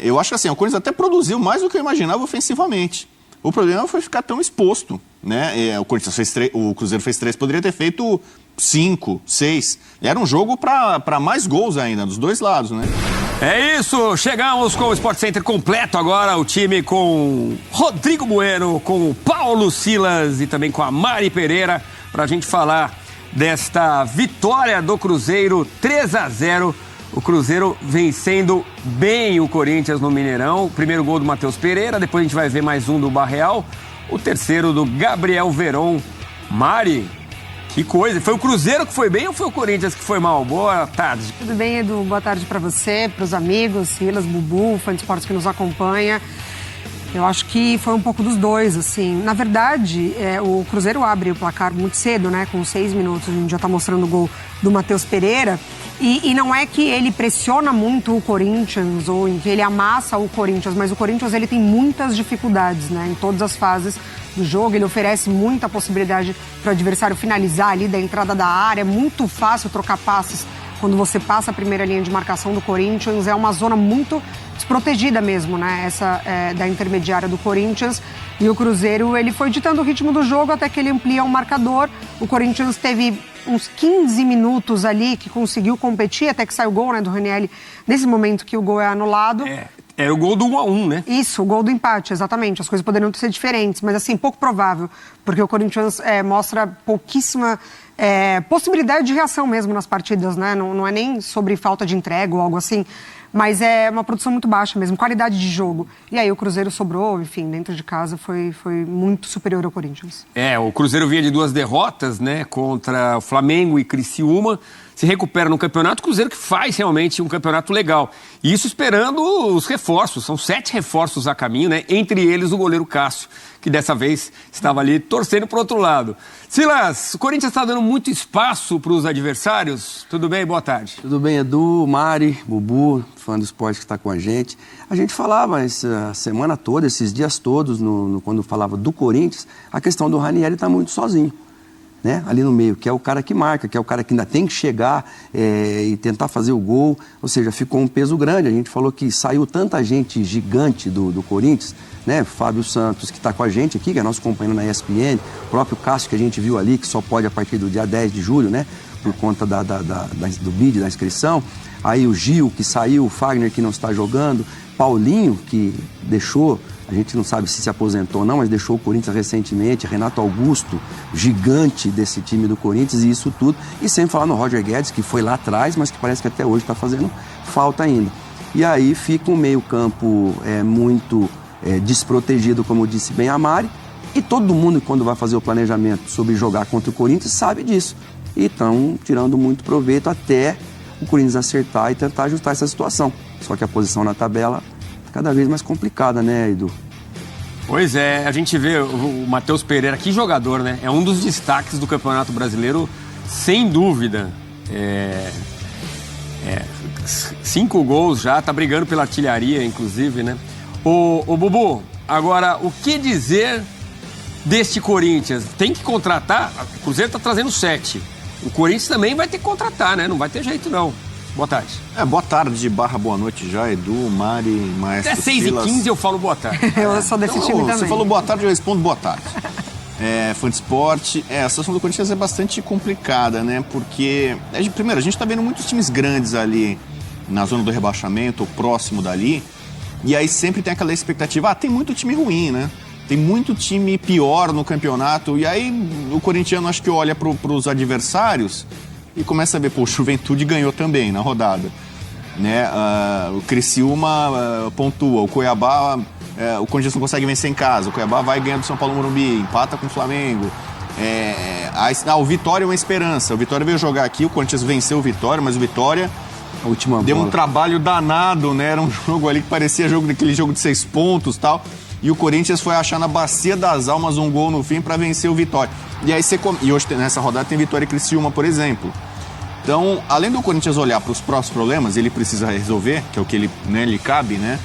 eu acho que assim, o Corinthians até produziu mais do que eu imaginava ofensivamente. O problema foi ficar tão exposto, né? O Cruzeiro fez 3, poderia ter feito 5, 6. Era um jogo para mais gols ainda, dos dois lados, né? É isso, chegamos com o Sport Center completo agora, o time com Rodrigo Bueno, com o Paulo Silas e também com a Mari Pereira, pra gente falar desta vitória do Cruzeiro 3-0. O Cruzeiro vencendo bem o Corinthians no Mineirão. O primeiro gol do Matheus Pereira, depois a gente vai ver mais um do Barreal. O terceiro do Gabriel Veron. Mari, que coisa. Foi o Cruzeiro que foi bem ou foi o Corinthians que foi mal? Boa tarde. Tudo bem, Edu? Boa tarde para você, para os amigos, Silas, Bubu, fã de esportes que nos acompanha. Eu acho que foi um pouco dos dois, assim. Na verdade, o Cruzeiro abre o placar muito cedo, né? Com 6 minutos, a gente já tá mostrando o gol do Matheus Pereira. E não é que ele pressiona muito o Corinthians ou que ele amassa o Corinthians, mas o Corinthians ele tem muitas dificuldades, né? Em todas as fases do jogo, ele oferece muita possibilidade para o adversário finalizar ali da entrada da área. É muito fácil trocar passes quando você passa a primeira linha de marcação do Corinthians. É uma zona muito desprotegida mesmo, né? Essa da intermediária do Corinthians. E o Cruzeiro, ele foi ditando o ritmo do jogo até que ele amplia o marcador. O Corinthians teve uns 15 minutos ali que conseguiu competir, até que saiu o gol, né, do Ranieri, nesse momento que o gol é anulado. Era o gol do 1-1, né? Isso, o gol do empate, exatamente. As coisas poderiam ser diferentes, mas assim, pouco provável, porque o Corinthians mostra pouquíssima possibilidade de reação mesmo nas partidas, né? Não é nem sobre falta de entrega ou algo assim, mas é uma produção muito baixa mesmo, qualidade de jogo. E aí o Cruzeiro sobrou, enfim, dentro de casa foi muito superior ao Corinthians. O Cruzeiro vinha de 2 derrotas, né? Contra o Flamengo e Criciúma. Se recupera no campeonato, o Cruzeiro que faz realmente um campeonato legal. E isso esperando os reforços, são 7 reforços a caminho, né? Entre eles o goleiro Cássio, que dessa vez estava ali torcendo para o outro lado. Silas, o Corinthians está dando muito espaço para os adversários. Tudo bem? Boa tarde. Tudo bem, Edu, Mari, Bubu, fã do esporte que está com a gente. A gente falava essa semana toda, esses dias todos, quando falava do Corinthians, a questão do Ranieri está muito sozinho. Né? Ali no meio, que é o cara que marca, que é o cara que ainda tem que chegar e tentar fazer o gol, ou seja, ficou um peso grande. A gente falou que saiu tanta gente gigante do Corinthians, né? Fábio Santos, que está com a gente aqui, que é nosso companheiro na ESPN, o próprio Cássio, que a gente viu ali, que só pode a partir do dia 10 de julho, né? Por conta do bid, da inscrição. Aí o Gil, que saiu, o Fagner, que não está jogando, Paulinho, que deixou... A gente não sabe se aposentou ou não, mas deixou o Corinthians recentemente. Renato Augusto, gigante desse time do Corinthians e isso tudo. E sem falar no Roger Guedes, que foi lá atrás, mas que parece que até hoje está fazendo falta ainda. E aí fica um meio-campo muito desprotegido, como disse bem a Mari. E todo mundo, quando vai fazer o planejamento sobre jogar contra o Corinthians, sabe disso. E estão tirando muito proveito até o Corinthians acertar e tentar ajustar essa situação. Só que a posição na tabela... cada vez mais complicada, né, Edu? Pois é, a gente vê o Matheus Pereira, que jogador, né? É um dos destaques do Campeonato Brasileiro, sem dúvida. 5 gols já, tá brigando pela artilharia, inclusive, né? Ô Bubu, agora, o que dizer deste Corinthians? Tem que contratar? O Cruzeiro tá trazendo 7. O Corinthians também vai ter que contratar, né? Não vai ter jeito, não. Boa tarde. Boa tarde, boa noite já, Edu, Mari, Maestro Até 6h15 eu falo boa tarde. Eu sou desse time também. Você falou boa tarde, eu respondo boa tarde. Fã de esporte. A situação do Corinthians é bastante complicada, né? Porque, primeiro, a gente tá vendo muitos times grandes ali na zona do rebaixamento, ou próximo dali. E aí sempre tem aquela expectativa, tem muito time ruim, né? Tem muito time pior no campeonato. E aí o corintiano acho que olha pros adversários... e começa a ver, o Juventude ganhou também na rodada, né? O Criciúma pontua, o Cuiabá, o Corinthians não consegue vencer em casa, o Cuiabá vai ganhando do São Paulo Morumbi, empata com o Flamengo. O Vitória é uma esperança, o Vitória veio jogar aqui, o Corinthians venceu o Vitória, mas o Vitória deu um trabalho danado, né? Era um jogo ali que parecia aquele jogo de 6 pontos e tal. E o Corinthians foi achar na bacia das almas um gol no fim para vencer o Vitória. E aí e hoje nessa rodada tem Vitória e Criciúma, por exemplo. Então, além do Corinthians olhar para os próximos problemas, ele precisa resolver, que é o que lhe cabe, né?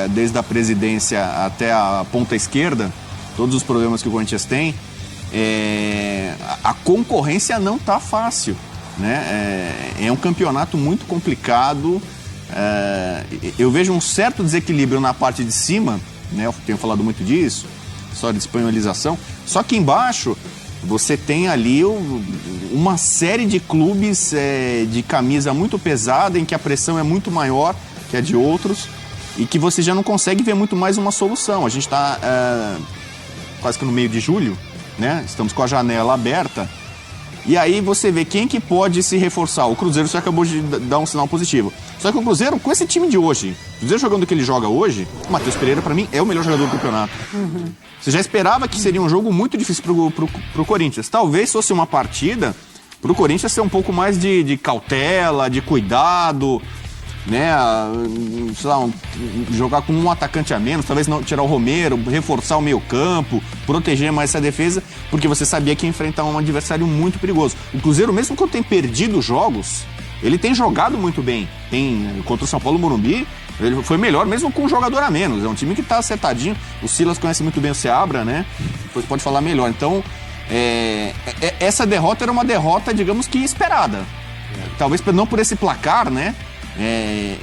Desde a presidência até a ponta esquerda, todos os problemas que o Corinthians tem. A concorrência não tá fácil, né? É um campeonato muito complicado. eu vejo um certo desequilíbrio na parte de cima, né? Eu tenho falado muito disso, só de espanholização. Só que embaixo você tem ali uma série de clubes de camisa muito pesada, em que a pressão é muito maior que a de outros e que você já não consegue ver muito mais uma solução. A gente está quase que no meio de julho, né? Estamos com a janela aberta. E aí você vê quem que pode se reforçar. O Cruzeiro só acabou de dar um sinal positivo. Só que o Cruzeiro, com esse time de hoje, o Cruzeiro jogando o que ele joga hoje, o Matheus Pereira, pra mim, é o melhor jogador do campeonato. Você já esperava que seria um jogo muito difícil pro Corinthians. Talvez fosse uma partida pro Corinthians ser um pouco mais de cautela, de cuidado, né? Sei lá, jogar com um atacante a menos, talvez não tirar o Romero, reforçar o meio-campo, proteger mais essa defesa, porque você sabia que ia enfrentar um adversário muito perigoso. O Cruzeiro, mesmo quando tem perdido jogos, ele tem jogado muito bem. Contra o São Paulo Morumbi, ele foi melhor mesmo com um jogador a menos. É um time que está acertadinho. O Silas conhece muito bem o Seabra, né? Depois pode falar melhor. Então, essa derrota era uma derrota, digamos que esperada. Talvez não por esse placar, né?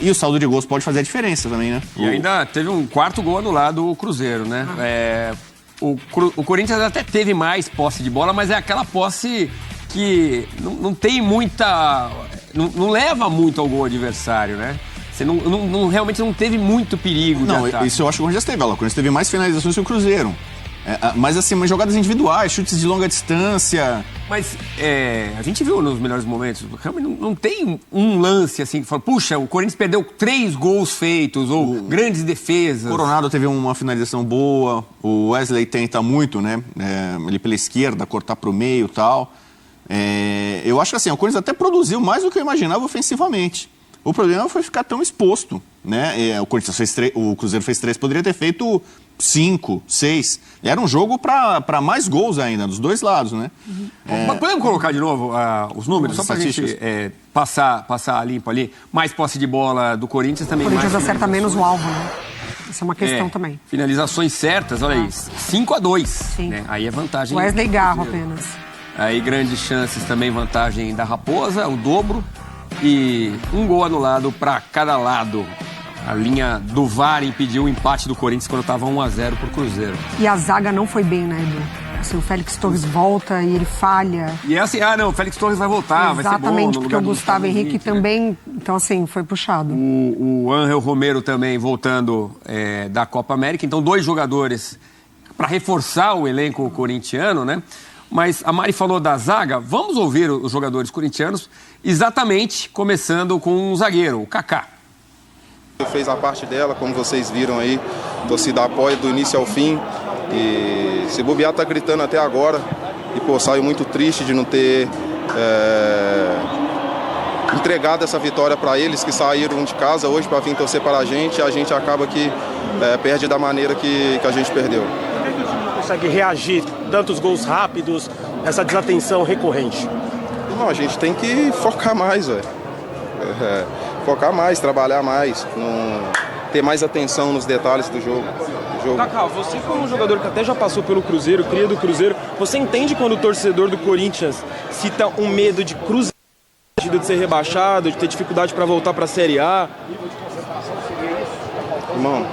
E o saldo de gols pode fazer a diferença também, né? E ainda teve um quarto gol anulado o Cruzeiro, né? O Corinthians até teve mais posse de bola, mas é aquela posse que não tem muita... Não leva muito ao gol adversário, né? Você realmente não teve muito perigo de ataque. Isso eu acho que o Corinthians teve. O Corinthians teve mais finalizações que o Cruzeiro. Mas assim, jogadas individuais, chutes de longa distância. Mas a gente viu nos melhores momentos, realmente não tem um lance assim que fala, puxa, o Corinthians perdeu 3 gols feitos, ou grandes defesas. O Coronado teve uma finalização boa, o Wesley tenta muito, né? Ele pela esquerda, cortar pro meio e tal. Eu acho que assim, o Corinthians até produziu mais do que eu imaginava ofensivamente. O problema foi ficar tão exposto, né? O Cruzeiro fez 3, poderia ter feito 5, 6. Era um jogo para mais gols ainda, dos dois lados, né? Podemos colocar de novo os números, só para a gente passar limpo ali. Mais posse de bola do Corinthians também. O Corinthians mais acerta menos o alvo, né? Essa é uma questão também. Finalizações certas, olha aí, 5-2. Né? Aí é vantagem. Wesley Garro apenas. Aí grandes chances também, vantagem da Raposa, o dobro. E um gol anulado para cada lado. A linha do VAR impediu o empate do Corinthians quando estava 1-0 pro Cruzeiro. E a zaga não foi bem, né, Edu? Assim, o Félix Torres volta e ele falha. E é assim, o Félix Torres vai voltar, vai ser bom. Exatamente, porque o Gustavo Henrique também, então assim, foi puxado. O Ángel Romero também voltando da Copa América. Então, 2 jogadores para reforçar o elenco corintiano, né? Mas a Mari falou da zaga, vamos ouvir os jogadores corintianos, exatamente começando com um zagueiro, o Kaká. Fez a parte dela, como vocês viram aí, a torcida apoia do início ao fim. E se bobear tá gritando até agora. E pô, saiu muito triste de não ter entregado essa vitória para eles que saíram de casa hoje para vir torcer para a gente. A gente acaba que perde da maneira que a gente perdeu. Por que o time não consegue reagir tantos gols rápidos, essa desatenção recorrente? Não, a gente tem que focar mais, velho. Focar mais, trabalhar mais, ter mais atenção nos detalhes do jogo. Kaká, você como um jogador que até já passou pelo Cruzeiro, cria do Cruzeiro, você entende quando o torcedor do Corinthians cita um medo de Cruzeiro, de ser rebaixado, de ter dificuldade para voltar para a Série A? Irmão,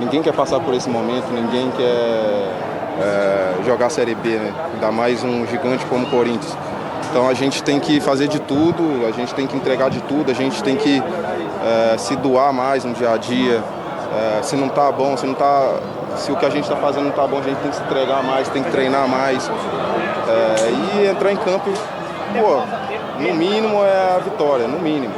ninguém quer passar por esse momento, ninguém quer jogar a Série B, né? Ainda mais um gigante como o Corinthians. Então a gente tem que fazer de tudo, a gente tem que entregar de tudo, a gente tem que se doar mais no dia a dia. Se não tá bom, se o que a gente está fazendo não tá bom, a gente tem que se entregar mais, tem que treinar mais e entrar em campo. Pô, no mínimo é a vitória, no mínimo.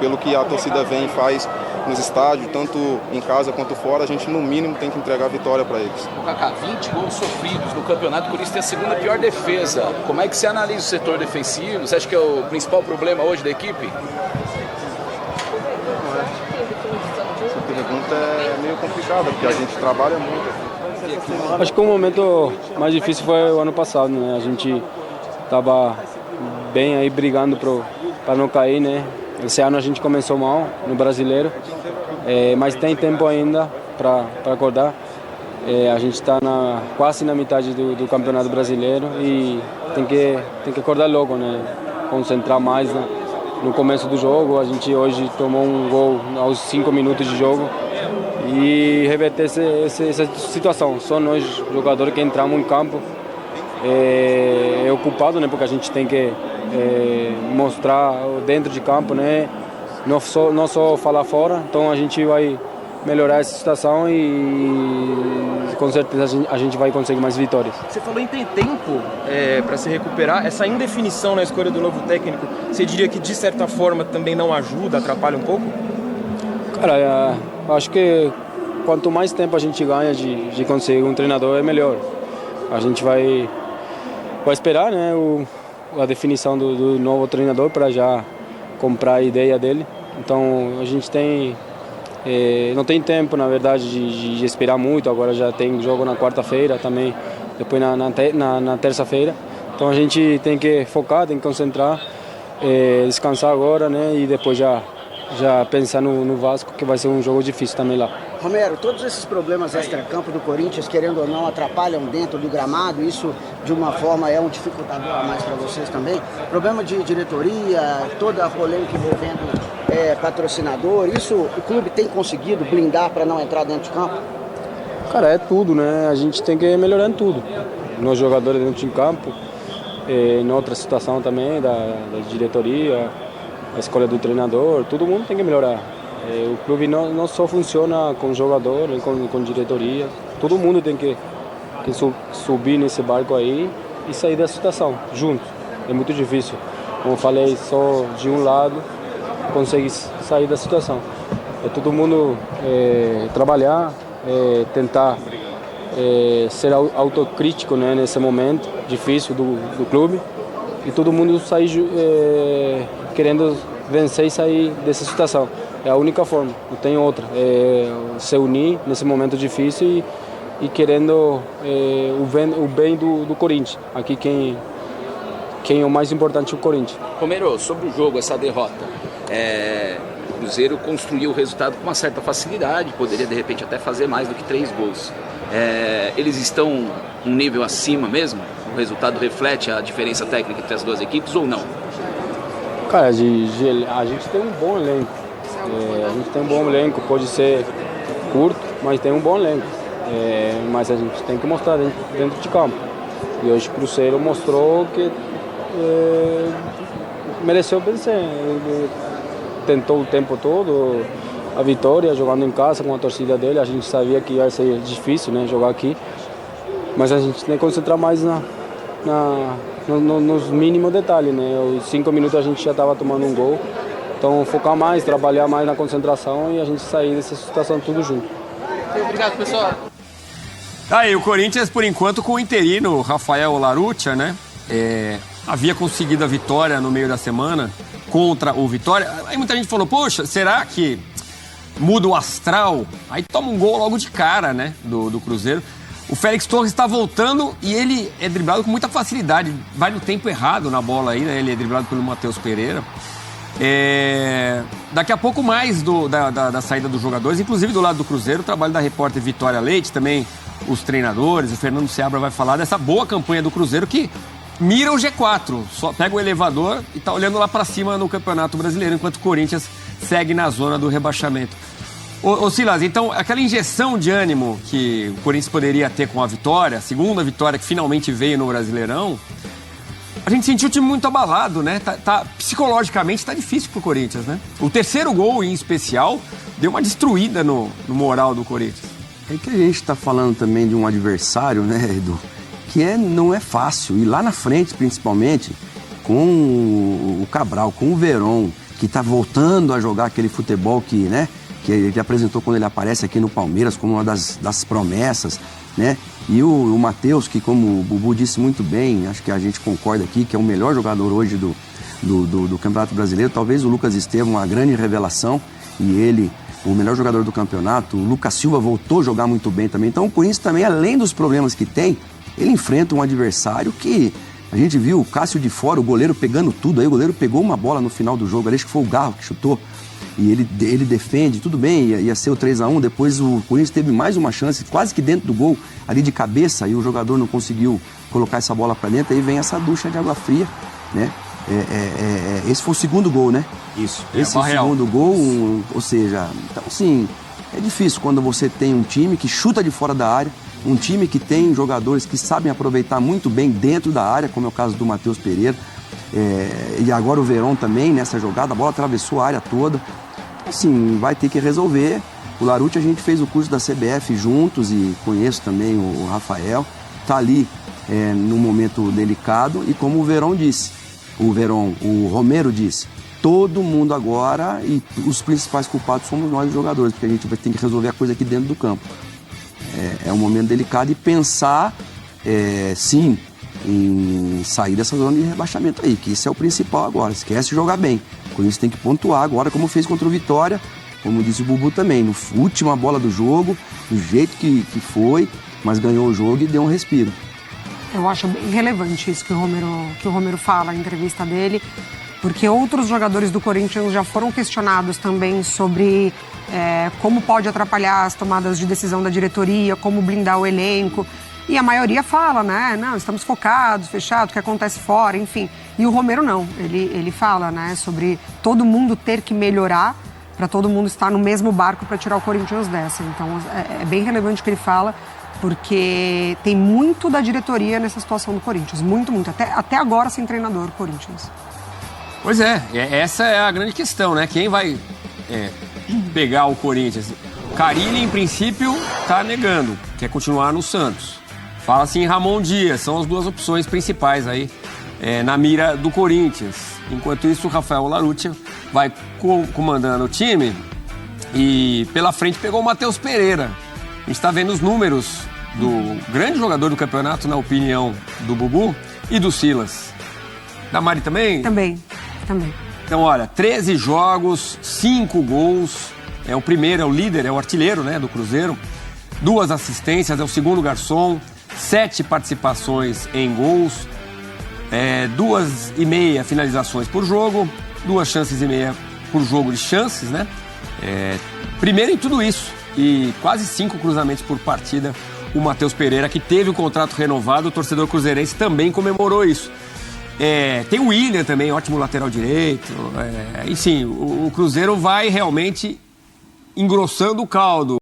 Pelo que a torcida vem e faz nos estádios, tanto em casa quanto fora, a gente no mínimo tem que entregar a vitória para eles. Kaká, 20 gols sofridos no campeonato, o Corinthians tem a segunda pior defesa. Como é que você analisa o setor defensivo? Você acha que é o principal problema hoje da equipe? Essa pergunta é meio complicada, porque a gente trabalha muito. Acho que o momento mais difícil foi o ano passado, né? A gente estava bem aí brigando para não cair, né? Esse ano a gente começou mal no Brasileiro, mas tem tempo ainda para acordar. A gente está quase na metade do Campeonato Brasileiro e tem que acordar logo, né? Concentrar mais no começo do jogo. A gente hoje tomou um gol aos 5 minutos de jogo e reverter essa situação. Só nós, jogadores, que entramos em campo é ocupado, né? Porque a gente tem que mostrar dentro de campo, né? Não só falar fora. Então a gente vai melhorar essa situação e com certeza a gente vai conseguir mais vitórias. Você falou em ter tempo para se recuperar. Essa indefinição na escolha do novo técnico, você diria que de certa forma também não ajuda, atrapalha um pouco? Cara, acho que quanto mais tempo a gente ganha de conseguir um treinador, é melhor. A gente vai esperar, né, a definição do novo treinador para já comprar a ideia dele. Então a gente não tem tempo, na verdade, de esperar muito. Agora já tem jogo na quarta-feira também, depois na terça-feira. Então a gente tem que focar, tem que concentrar, descansar agora, né? E depois já pensar no Vasco, que vai ser um jogo difícil também lá. Romero, todos esses problemas extracampo do Corinthians, querendo ou não, atrapalham dentro do gramado. Isso, de uma forma, é um dificultador a mais para vocês também. Problema de diretoria, toda a polêmica envolvendo patrocinador, isso o clube tem conseguido blindar para não entrar dentro de campo? Cara, é tudo, né? A gente tem que melhorar em tudo. Nós jogadores dentro de campo, em outra situação também, da diretoria, a escolha do treinador, todo mundo tem que melhorar. O clube não só funciona com jogador, com diretoria, todo mundo tem que subir nesse barco aí e sair da situação, juntos. É muito difícil, como eu falei, só de um lado conseguir sair da situação. É todo mundo trabalhar, tentar ser autocrítico, né, nesse momento difícil do clube, e todo mundo sair querendo vencer e sair dessa situação. É a única forma, não tem outra. Se unir nesse momento difícil e querendo o bem do Corinthians. Aqui quem é o mais importante é o Corinthians. Romero, sobre o jogo, essa derrota, o Cruzeiro construiu o resultado com uma certa facilidade, poderia de repente até fazer mais do que 3 gols. Eles estão um nível acima mesmo? O resultado reflete a diferença técnica entre as duas equipes ou não? Cara, a gente tem um bom elenco. Pode ser curto, mas tem um bom elenco. Mas a gente tem que mostrar dentro de campo. E hoje o Cruzeiro mostrou que mereceu vencer. Ele tentou o tempo todo a vitória, jogando em casa com a torcida dele. A gente sabia que ia ser difícil, né, jogar aqui. Mas a gente tem que concentrar mais nos mínimos detalhes, né? Os 5 minutos a gente já estava tomando um gol. Então focar mais, trabalhar mais na concentração e a gente sair dessa situação tudo junto. Obrigado, pessoal. Aí, o Corinthians, por enquanto, com o interino Rafael Laruccia, né? Havia conseguido a vitória no meio da semana contra o Vitória. Aí muita gente falou, poxa, será que muda o astral? Aí toma um gol logo de cara, né? Do Cruzeiro. O Félix Torres está voltando e ele é driblado com muita facilidade. Vai no tempo errado na bola aí, né? Ele é driblado pelo Matheus Pereira. Daqui a pouco mais da saída dos jogadores, inclusive do lado do Cruzeiro, o trabalho da repórter Vitória Leite, também os treinadores, o Fernando Seabra vai falar dessa boa campanha do Cruzeiro que mira o G4, só pega o elevador e tá olhando lá para cima no Campeonato Brasileiro, enquanto o Corinthians segue na zona do rebaixamento. Ô Silas, então aquela injeção de ânimo que o Corinthians poderia ter com a vitória, a segunda vitória que finalmente veio no Brasileirão, a gente sentiu o time muito abalado, né? Psicologicamente tá difícil pro Corinthians, né? O terceiro gol, em especial, deu uma destruída no moral do Corinthians. É que a gente está falando também de um adversário, né, Edu, que não é fácil. E lá na frente, principalmente, com o Cabral, com o Verón, que está voltando a jogar aquele futebol que ele apresentou quando ele aparece aqui no Palmeiras como uma das promessas, né? E o Matheus, que como o Bubu disse muito bem, acho que a gente concorda aqui, que é o melhor jogador hoje do Campeonato Brasileiro. Talvez o Lucas Estevam, uma grande revelação, e ele, o melhor jogador do campeonato. O Lucas Silva voltou a jogar muito bem também. Então o Corinthians também, além dos problemas que tem, ele enfrenta um adversário que a gente viu o Cássio de fora, o goleiro pegando tudo aí. O goleiro pegou uma bola no final do jogo, acho que foi o Garro que chutou. E ele defende, tudo bem, ia ser o 3-1, depois o Corinthians teve mais uma chance, quase que dentro do gol, ali de cabeça, e o jogador não conseguiu colocar essa bola para dentro, aí vem essa ducha de água fria, né? esse foi o segundo gol, né? Isso. Esse é o segundo gol, ou seja, então assim, é difícil quando você tem um time que chuta de fora da área, um time que tem jogadores que sabem aproveitar muito bem dentro da área, como é o caso do Matheus Pereira, e agora o Verón também nessa jogada, a bola atravessou a área toda. Assim, vai ter que resolver. O Larouci, a gente fez o curso da CBF juntos e conheço também o Rafael, tá ali num momento delicado, e como o Verón disse, o Romero disse, todo mundo agora, e os principais culpados somos nós, os jogadores, porque a gente vai ter que resolver a coisa aqui dentro do campo. É um momento delicado e pensar, sim, em sair dessa zona de rebaixamento aí, que isso é o principal agora. Esquece de jogar bem. O Corinthians tem que pontuar agora, como fez contra o Vitória, como disse o Bubu também, no última bola do jogo, do jeito que foi, mas ganhou o jogo e deu um respiro. Eu acho bem relevante isso que o Romero fala na entrevista dele, porque outros jogadores do Corinthians já foram questionados também sobre como pode atrapalhar as tomadas de decisão da diretoria, como blindar o elenco. E a maioria fala, né? Não, estamos focados, fechados, o que acontece fora, enfim. E o Romero não. Ele fala, né, sobre todo mundo ter que melhorar para todo mundo estar no mesmo barco para tirar o Corinthians dessa. Então é bem relevante o que ele fala, porque tem muito da diretoria nessa situação do Corinthians. Muito, muito. Até agora sem treinador, o Corinthians. Pois é, essa é a grande questão, né? Quem vai pegar o Corinthians? Carille, em princípio, tá negando, quer continuar no Santos. Fala-se em Ramon Dias, são as duas opções principais aí na mira do Corinthians. Enquanto isso, o Rafael Larouci vai comandando o time e pela frente pegou o Matheus Pereira. A gente está vendo os números do grande jogador do campeonato, na opinião do Bubu e do Silas. Da Mari também? Também. Então, olha, 13 jogos, 5 gols. É o primeiro, é o líder, é o artilheiro, né, do Cruzeiro. 2 assistências, é o segundo garçom. 7 participações em gols. 2,5 finalizações por jogo. 2 chances e meia por jogo de chances, né? Primeiro em tudo isso. E quase 5 cruzamentos por partida. O Matheus Pereira, que teve o contrato renovado, o torcedor cruzeirense também comemorou isso. Tem o William também, ótimo lateral direito. Enfim, o Cruzeiro vai realmente engrossando o caldo.